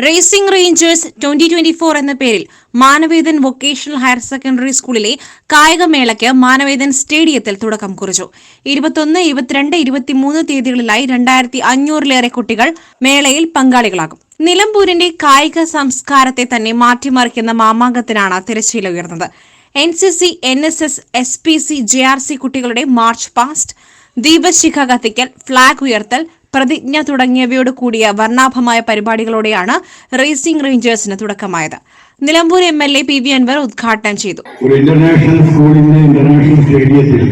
Racing Rangers 2024 എന്ന പേരിൽ Manavedan vocational higher secondary സ്കൂളിലെ കായികമേളയ്ക്ക് മാനവേദൻ സ്റ്റേഡിയത്തിൽ തുടക്കം കുറിച്ചു. 21, 22, 23 തീയതികളിലായി 2500-ലേറെ കുട്ടികൾ മേളയിൽ പങ്കാളികളാകും. നിലമ്പൂരിന്റെ കായിക സംസ്കാരത്തെ തന്നെ മാറ്റിമറിക്കുന്ന മാമാങ്കത്തിനാണ് തിരശ്ശീല ഉയർന്നത്. NCC, NSS, SPC, JRC കുട്ടികളുടെ മാർച്ച് പാസ്റ്റ്, ദീപശിഖ കത്തിക്കൽ, ഫ്ളാഗ് ഉയർത്തൽ, പ്രതിജ്ഞ തുടങ്ങിയവയോട് കൂടിയ വർണ്ണാഭമായ പരിപാടികളോടെയാണ് റേസിംഗ് റേഞ്ചേഴ്സിന് തുടക്കമായത്. നിലമ്പൂർ MLA PV അൻവർ ഉദ്ഘാടനം ചെയ്തു. ഒരു ഇന്റർനാഷണൽ സ്കൂളിന്റെ ഇന്റർനാഷണൽ സ്റ്റേഡിയത്തിൽ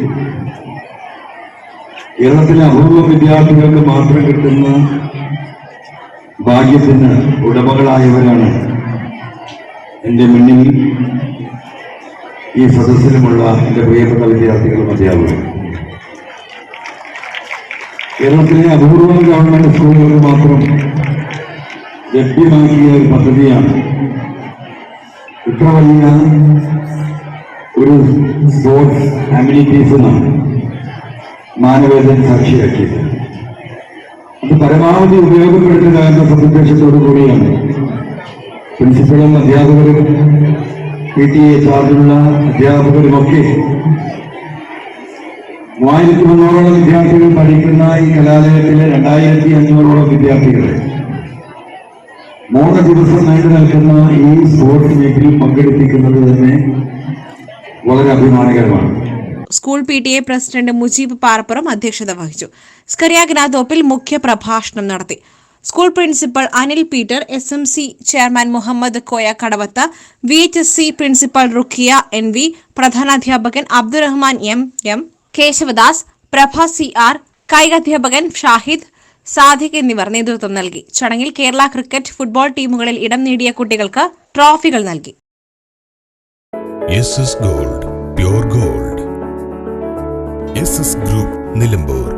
കേരളത്തിലെ അപൂർവ വിദ്യാർത്ഥികൾക്ക് മാത്രം കിട്ടുന്ന ഭാഗ്യത്തിന് ഉടമകളായവരാണ് എന്റെ മുന്നിൽ ഈ സദസ്സിലുമുള്ള എന്റെ പ്രിയപ്പെട്ട വിദ്യാർത്ഥികളും അധ്യാപകരും. കേരളത്തിലെ അപൂർവം ഗവൺമെന്റ് സ്കൂളുകൾക്ക് മാത്രം ലഭ്യമാക്കിയ ഒരു പദ്ധതിയാണ് ഇത്ര വലിയ ഒരു സ്പോർട്സ് അമ്യൂണിറ്റീസ് എന്നാണ് മാനവേദൻ സാക്ഷിയാക്കിയത്. അത് പരമാവധി ഉപയോഗപ്പെടുത്തുക എന്ന സതുദ്ദേശത്തോടു കൂടിയാണ് പ്രിൻസിപ്പളും അധ്യാപകരും PTA ചാർജുള്ള അധ്യാപകരുമൊക്കെ 3300-ഓളം വിദ്യാർത്ഥികൾ പഠിക്കുന്ന ഈ കലാലയത്തിലെ 2500-ഓളം വിദ്യാർത്ഥികളെ 3 ദിവസം നീണ്ടു നിൽക്കുന്ന ഈ സ്പോർട്സ് മീറ്റിൽ പങ്കെടുപ്പിക്കുന്നത് തന്നെ വളരെ അഭിമാനകരമാണ്. School PTA president Mujeeb Parappuram അധ്യക്ഷത വഹിച്ചു. സ്കറിയ ഗ്നാതോപ്പിൽ മുഖ്യ പ്രഭാഷണം നടത്തി. School principal Anil Peter, SMC chairman Muhammad Koya Kadavath, VHSC principal Rukhiya NV, പ്രധാനാധ്യാപകൻ അബ്ദുറഹ്മാൻ M, കേശവദാസ്, പ്രഭ CR, കായികാധ്യാപകൻ ഷാഹിദ്, സാദിഖ് എന്നിവർ നേതൃത്വം നൽകി. ചടങ്ങിൽ കേരള ക്രിക്കറ്റ്, ഫുട്ബോൾ ടീമുകളിൽ ഇടം നേടിയ കുട്ടികൾക്ക് ട്രോഫികൾ നൽകി. SS Gold, Pure Gold. SS Group, Nilambur.